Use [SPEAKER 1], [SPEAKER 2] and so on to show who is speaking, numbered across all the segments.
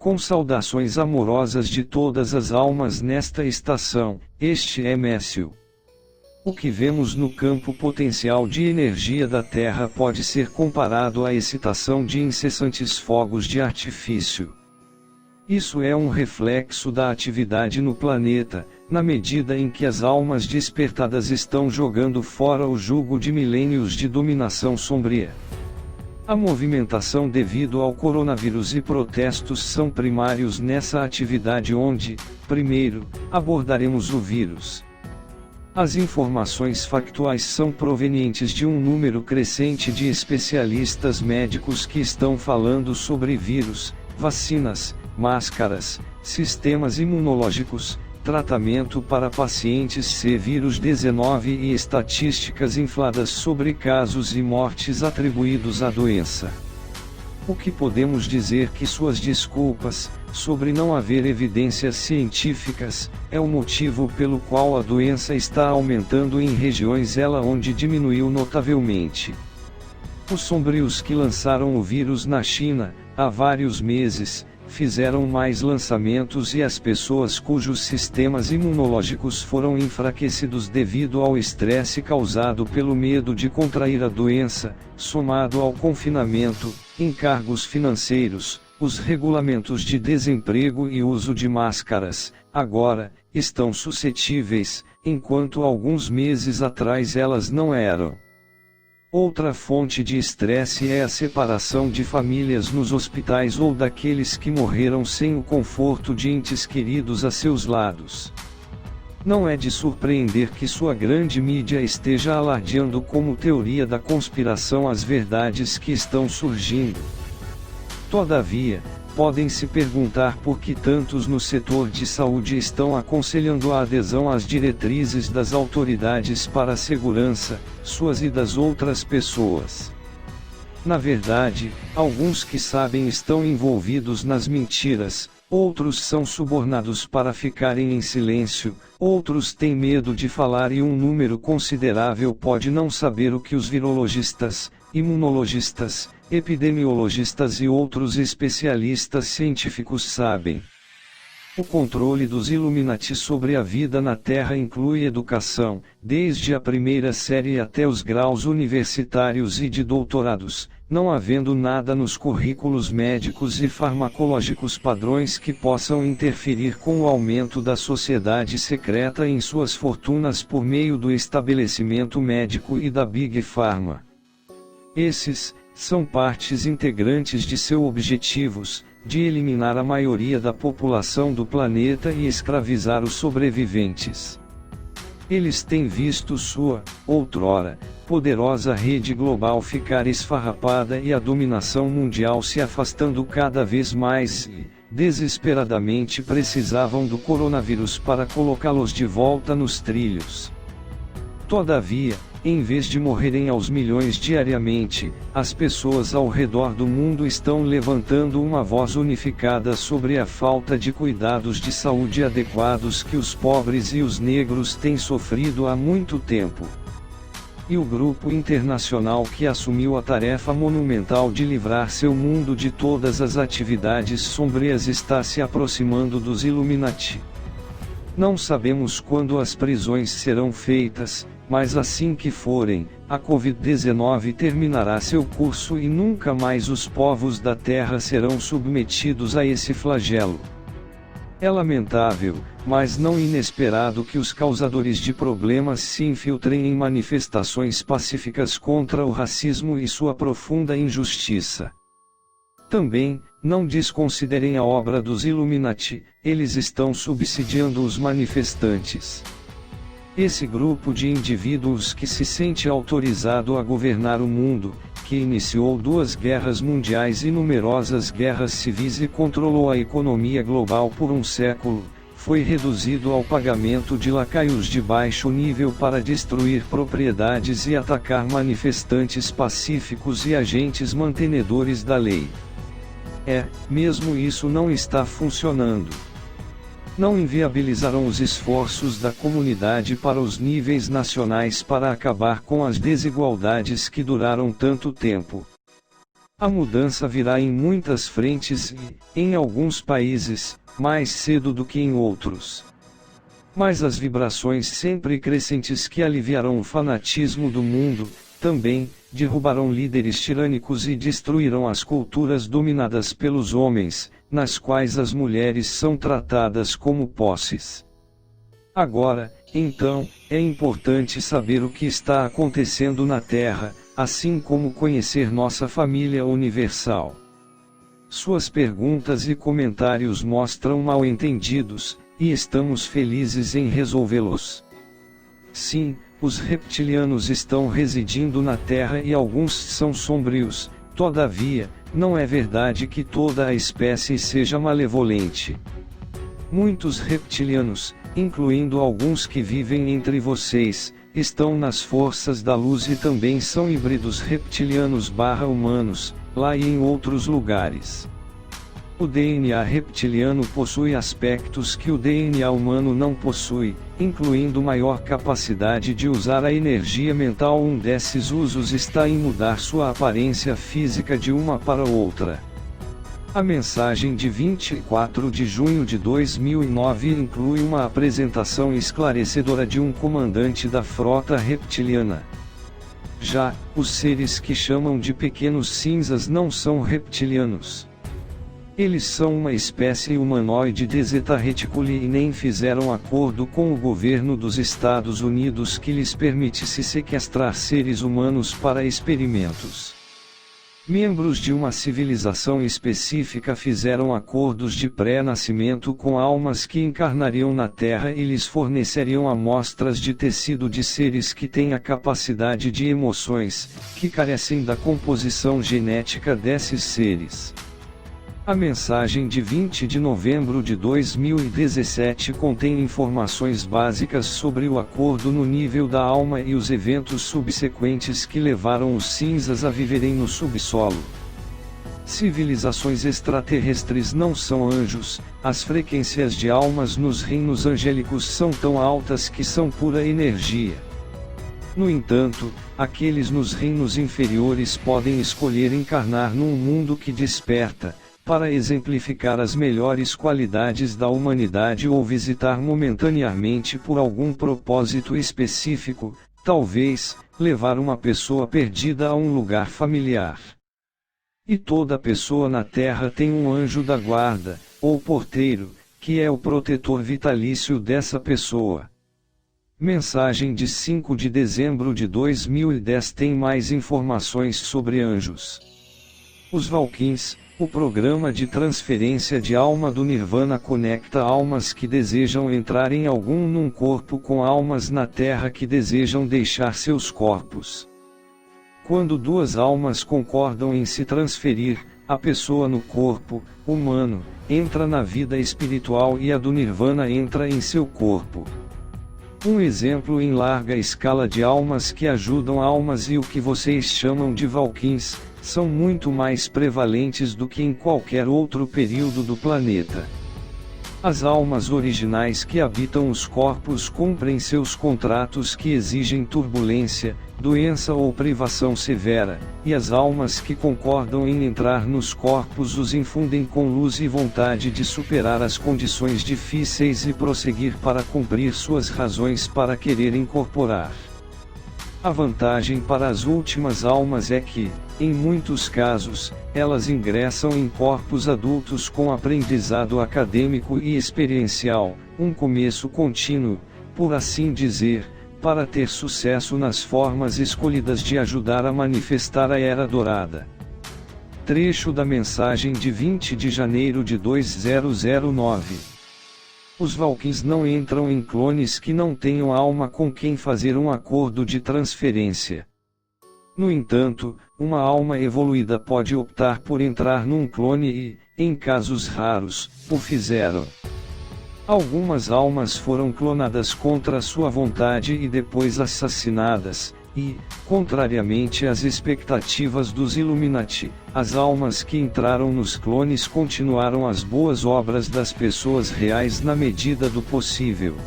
[SPEAKER 1] Com saudações amorosas de todas as almas nesta estação, este é Mécio. O que vemos no campo potencial de energia da Terra pode ser comparado à excitação de incessantes fogos de artifício. Isso é um reflexo da atividade no planeta, na medida em que as almas despertadas estão jogando fora o jugo de milênios de dominação sombria. A movimentação devido ao coronavírus e protestos são primários nessa atividade onde, primeiro, abordaremos o vírus. As informações factuais são provenientes de um número crescente de especialistas médicos que estão falando sobre vírus, vacinas, máscaras, sistemas imunológicos, tratamento para pacientes C-vírus-19 e estatísticas infladas sobre casos e mortes atribuídos à doença. O que podemos dizer que suas desculpas, sobre não haver evidências científicas, é o motivo pelo qual a doença está aumentando em regiões onde diminuiu notavelmente. Os sombrios que lançaram o vírus na China, há vários meses, fizeram mais lançamentos e as pessoas cujos sistemas imunológicos foram enfraquecidos devido ao estresse causado pelo medo de contrair a doença, somado ao confinamento, encargos financeiros, os regulamentos de desemprego e uso de máscaras, agora, estão suscetíveis, enquanto alguns meses atrás elas não eram. Outra fonte de estresse é a separação de famílias nos hospitais ou daqueles que morreram sem o conforto de entes queridos a seus lados. Não é de surpreender que sua grande mídia esteja alardeando como teoria da conspiração as verdades que estão surgindo. Todavia, podem se perguntar por que tantos no setor de saúde estão aconselhando a adesão às diretrizes das autoridades para a segurança, suas e das outras pessoas. Na verdade, alguns que sabem estão envolvidos nas mentiras, outros são subornados para ficarem em silêncio, outros têm medo de falar e um número considerável pode não saber o que os virologistas, imunologistas, epidemiologistas e outros especialistas científicos sabem. O controle dos Illuminati sobre a vida na Terra inclui educação, desde a primeira série até os graus universitários e de doutorados, não havendo nada nos currículos médicos e farmacológicos padrões que possam interferir com o aumento da sociedade secreta em suas fortunas por meio do estabelecimento médico e da Big Pharma. Esses são partes integrantes de seus objetivos, de eliminar a maioria da população do planeta e escravizar os sobreviventes. Eles têm visto sua, outrora, poderosa rede global ficar esfarrapada e a dominação mundial se afastando cada vez mais e, desesperadamente precisavam do coronavírus para colocá-los de volta nos trilhos. Todavia, em vez de morrerem aos milhões diariamente, as pessoas ao redor do mundo estão levantando uma voz unificada sobre a falta de cuidados de saúde adequados que os pobres e os negros têm sofrido há muito tempo. E o grupo internacional que assumiu a tarefa monumental de livrar seu mundo de todas as atividades sombrias está se aproximando dos Illuminati. Não sabemos quando as prisões serão feitas, mas assim que forem, a Covid-19 terminará seu curso e nunca mais os povos da Terra serão submetidos a esse flagelo. É lamentável, mas não inesperado que os causadores de problemas se infiltrem em manifestações pacíficas contra o racismo e sua profunda injustiça. Também, não desconsiderem a obra dos Illuminati, eles estão subsidiando os manifestantes. Esse grupo de indivíduos que se sente autorizado a governar o mundo, que iniciou 2 guerras mundiais e numerosas guerras civis e controlou a economia global por um século, foi reduzido ao pagamento de lacaios de baixo nível para destruir propriedades e atacar manifestantes pacíficos e agentes mantenedores da lei. Mesmo isso não está funcionando. Não inviabilizaram os esforços da comunidade para os níveis nacionais para acabar com as desigualdades que duraram tanto tempo. A mudança virá em muitas frentes e, em alguns países, mais cedo do que em outros. Mas as vibrações sempre crescentes que aliviarão o fanatismo do mundo, também, derrubarão líderes tirânicos e destruirão as culturas dominadas pelos homens, nas quais as mulheres são tratadas como posses. Agora, então, é importante saber o que está acontecendo na Terra, assim como conhecer nossa família universal. Suas perguntas e comentários mostram mal-entendidos, e estamos felizes em resolvê-los. Sim, os reptilianos estão residindo na Terra e alguns são sombrios, todavia, não é verdade que toda a espécie seja malevolente. Muitos reptilianos, incluindo alguns que vivem entre vocês, estão nas forças da luz e também são híbridos reptilianos/humanos, lá e em outros lugares. O DNA reptiliano possui aspectos que o DNA humano não possui, incluindo maior capacidade de usar a energia mental. Um desses usos está em mudar sua aparência física de uma para outra. A mensagem de 24 de junho de 2009 inclui uma apresentação esclarecedora de um comandante da frota reptiliana. Já, os seres que chamam de pequenos cinzas não são reptilianos. Eles são uma espécie humanoide de Zeta Reticuli e nem fizeram acordo com o governo dos Estados Unidos que lhes permitisse sequestrar seres humanos para experimentos. Membros de uma civilização específica fizeram acordos de pré-nascimento com almas que encarnariam na Terra e lhes forneceriam amostras de tecido de seres que têm a capacidade de emoções, que carecem da composição genética desses seres. A mensagem de 20 de novembro de 2017 contém informações básicas sobre o acordo no nível da alma e os eventos subsequentes que levaram os cinzas a viverem no subsolo. Civilizações extraterrestres não são anjos, as frequências de almas nos reinos angélicos são tão altas que são pura energia. No entanto, aqueles nos reinos inferiores podem escolher encarnar num mundo que desperta, para exemplificar as melhores qualidades da humanidade ou visitar momentaneamente por algum propósito específico, talvez, levar uma pessoa perdida a um lugar familiar. E toda pessoa na Terra tem um anjo da guarda, ou porteiro, que é o protetor vitalício dessa pessoa. Mensagem de 5 de dezembro de 2010 tem mais informações sobre anjos. Os Valkyns, o programa de transferência de alma do Nirvana, conecta almas que desejam entrar em num corpo com almas na Terra que desejam deixar seus corpos. Quando duas almas concordam em se transferir, a pessoa no corpo humano entra na vida espiritual e a do Nirvana entra em seu corpo. Um exemplo em larga escala de almas que ajudam almas e o que vocês chamam de Valkyns são muito mais prevalentes do que em qualquer outro período do planeta. As almas originais que habitam os corpos cumprem seus contratos que exigem turbulência, doença ou privação severa, e as almas que concordam em entrar nos corpos os infundem com luz e vontade de superar as condições difíceis e prosseguir para cumprir suas razões para querer incorporar. A vantagem para as últimas almas é que, em muitos casos, elas ingressam em corpos adultos com aprendizado acadêmico e experiencial, um começo contínuo, por assim dizer, para ter sucesso nas formas escolhidas de ajudar a manifestar a Era Dourada. Trecho da mensagem de 20 de janeiro de 2009. Os Valkyns não entram em clones que não tenham alma com quem fazer um acordo de transferência. No entanto, uma alma evoluída pode optar por entrar num clone e, em casos raros, o fizeram. Algumas almas foram clonadas contra sua vontade e depois assassinadas, e, contrariamente às expectativas dos Illuminati, as almas que entraram nos clones continuaram as boas obras das pessoas reais na medida do possível.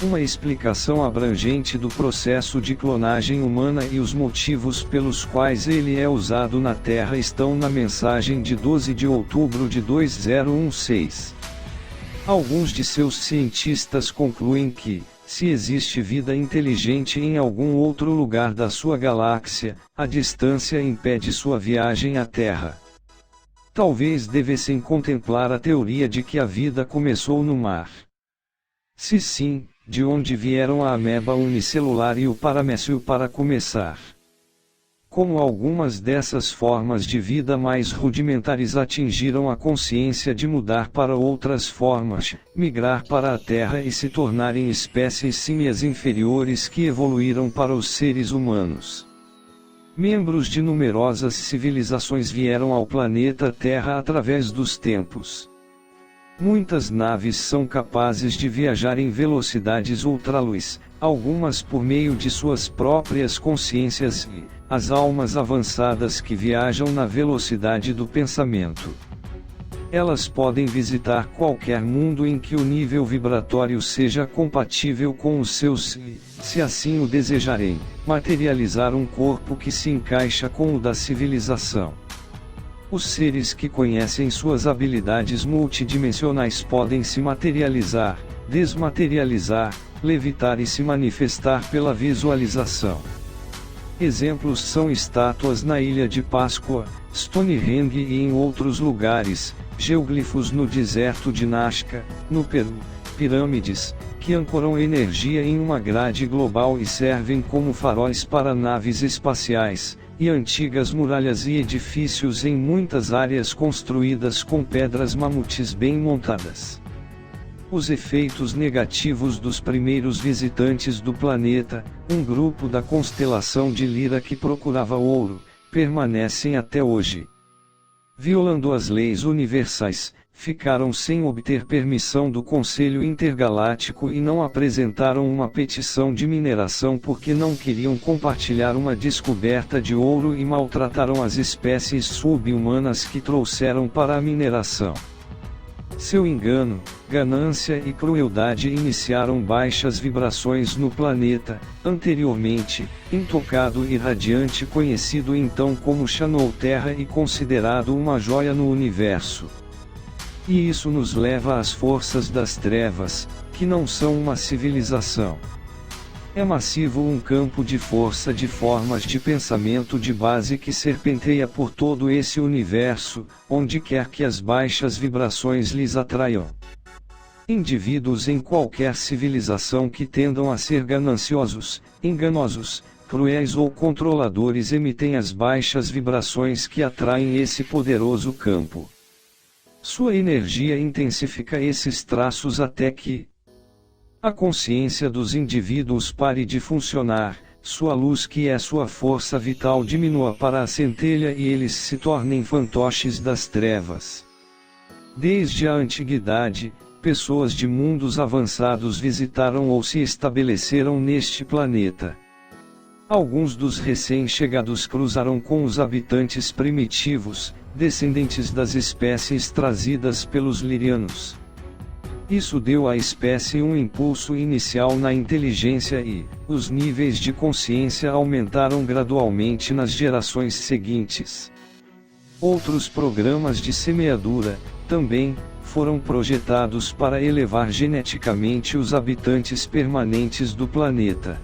[SPEAKER 1] Uma explicação abrangente do processo de clonagem humana e os motivos pelos quais ele é usado na Terra estão na mensagem de 12 de outubro de 2016. Alguns de seus cientistas concluem que, se existe vida inteligente em algum outro lugar da sua galáxia, a distância impede sua viagem à Terra. Talvez devessem contemplar a teoria de que a vida começou no mar. Se sim, de onde vieram a ameba unicelular e o paramécio para começar? Como algumas dessas formas de vida mais rudimentares atingiram a consciência de mudar para outras formas, migrar para a Terra e se tornarem espécies símias inferiores que evoluíram para os seres humanos. Membros de numerosas civilizações vieram ao planeta Terra através dos tempos. Muitas naves são capazes de viajar em velocidades ultraluz, algumas por meio de suas próprias consciências e, as almas avançadas que viajam na velocidade do pensamento. Elas podem visitar qualquer mundo em que o nível vibratório seja compatível com os seus e, se assim o desejarem, materializar um corpo que se encaixa com o da civilização. Os seres que conhecem suas habilidades multidimensionais podem se materializar, desmaterializar, levitar e se manifestar pela visualização. Exemplos são estátuas na Ilha de Páscoa, Stonehenge e em outros lugares, geoglifos no deserto de Nazca, no Peru, pirâmides, que ancoram energia em uma grade global e servem como faróis para naves espaciais, e antigas muralhas e edifícios em muitas áreas construídas com pedras mamutes bem montadas. Os efeitos negativos dos primeiros visitantes do planeta, um grupo da constelação de Lira que procurava ouro, permanecem até hoje. Violando as leis universais, ficaram sem obter permissão do Conselho Intergaláctico e não apresentaram uma petição de mineração porque não queriam compartilhar uma descoberta de ouro e maltrataram as espécies sub-humanas que trouxeram para a mineração. Seu engano, ganância e crueldade iniciaram baixas vibrações no planeta, anteriormente, intocado e radiante, conhecido então como Channel Terra e considerado uma joia no universo. E isso nos leva às forças das trevas, que não são uma civilização. É massivo um campo de força de formas de pensamento de base que serpenteia por todo esse universo, onde quer que as baixas vibrações lhes atraiam. Indivíduos em qualquer civilização que tendam a ser gananciosos, enganosos, cruéis ou controladores emitem as baixas vibrações que atraem esse poderoso campo. Sua energia intensifica esses traços até que a consciência dos indivíduos pare de funcionar, sua luz que é sua força vital diminua para a centelha e eles se tornem fantoches das trevas. Desde a antiguidade, pessoas de mundos avançados visitaram ou se estabeleceram neste planeta. Alguns dos recém-chegados cruzaram com os habitantes primitivos, descendentes das espécies trazidas pelos lirianos. Isso deu à espécie um impulso inicial na inteligência e, os níveis de consciência aumentaram gradualmente nas gerações seguintes. Outros programas de semeadura, também, foram projetados para elevar geneticamente os habitantes permanentes do planeta.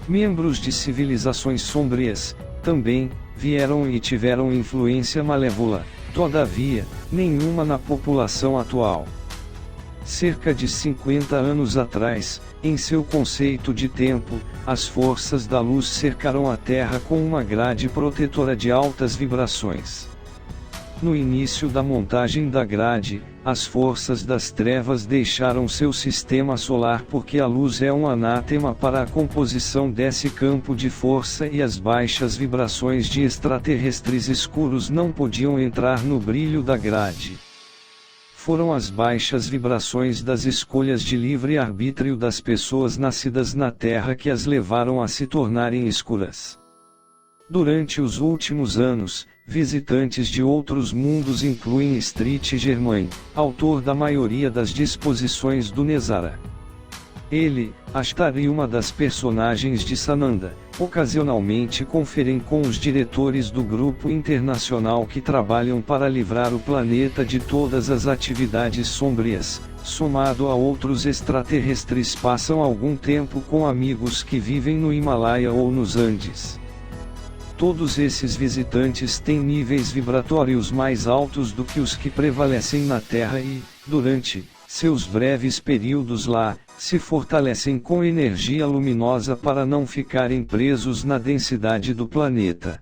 [SPEAKER 1] Membros de civilizações sombrias, também, vieram e tiveram influência malévola, todavia, nenhuma na população atual. Cerca de 50 anos atrás, em seu conceito de tempo, as forças da luz cercaram a Terra com uma grade protetora de altas vibrações. No início da montagem da grade, as forças das trevas deixaram seu sistema solar porque a luz é um anátema para a composição desse campo de força e as baixas vibrações de extraterrestres escuros não podiam entrar no brilho da grade. Foram as baixas vibrações das escolhas de livre arbítrio das pessoas nascidas na Terra que as levaram a se tornarem escuras. Durante os últimos anos, visitantes de outros mundos incluem Street Germain, autor da maioria das disposições do Nezara. Ele, Ashtari, uma das personagens de Sananda, ocasionalmente conferem com os diretores do grupo internacional que trabalham para livrar o planeta de todas as atividades sombrias. Somado a outros extraterrestres, passam algum tempo com amigos que vivem no Himalaia ou nos Andes. Todos esses visitantes têm níveis vibratórios mais altos do que os que prevalecem na Terra e, durante seus breves períodos lá, se fortalecem com energia luminosa para não ficarem presos na densidade do planeta.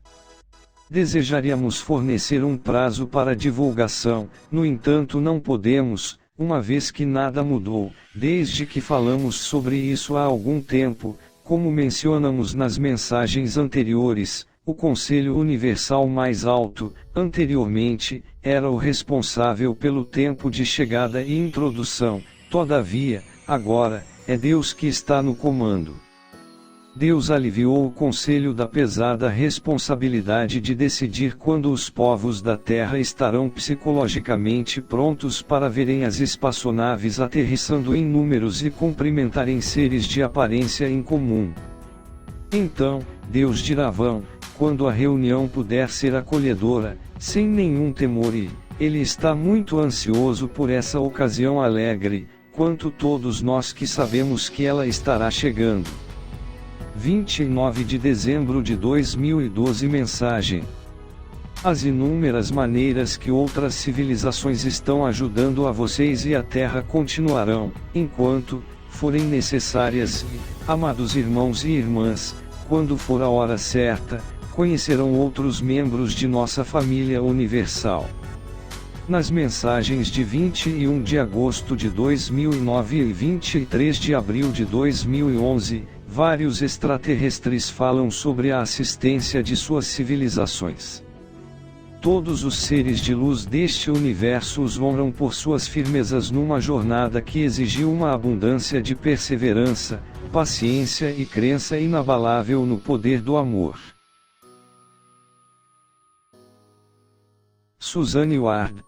[SPEAKER 1] Desejaríamos fornecer um prazo para divulgação, no entanto não podemos, uma vez que nada mudou, desde que falamos sobre isso há algum tempo. Como mencionamos nas mensagens anteriores, o Conselho Universal mais alto, anteriormente, era o responsável pelo tempo de chegada e introdução. Todavia, agora, é Deus que está no comando. Deus aliviou o Conselho da pesada responsabilidade de decidir quando os povos da Terra estarão psicologicamente prontos para verem as espaçonaves aterrissando em números e cumprimentarem seres de aparência incomum. Então, Deus dirá: vão, quando a reunião puder ser acolhedora, sem nenhum temor, e Ele está muito ansioso por essa ocasião alegre, quanto todos nós que sabemos que ela estará chegando. 29 de dezembro de 2012. Mensagem: as inúmeras maneiras que outras civilizações estão ajudando a vocês e a Terra continuarão, enquanto forem necessárias, e, amados irmãos e irmãs, quando for a hora certa, conhecerão outros membros de nossa família universal. Nas mensagens de 21 de agosto de 2009 e 23 de abril de 2011, vários extraterrestres falam sobre a assistência de suas civilizações. Todos os seres de luz deste universo os honram por suas firmezas numa jornada que exigiu uma abundância de perseverança, paciência e crença inabalável no poder do amor. Suzanne Ward.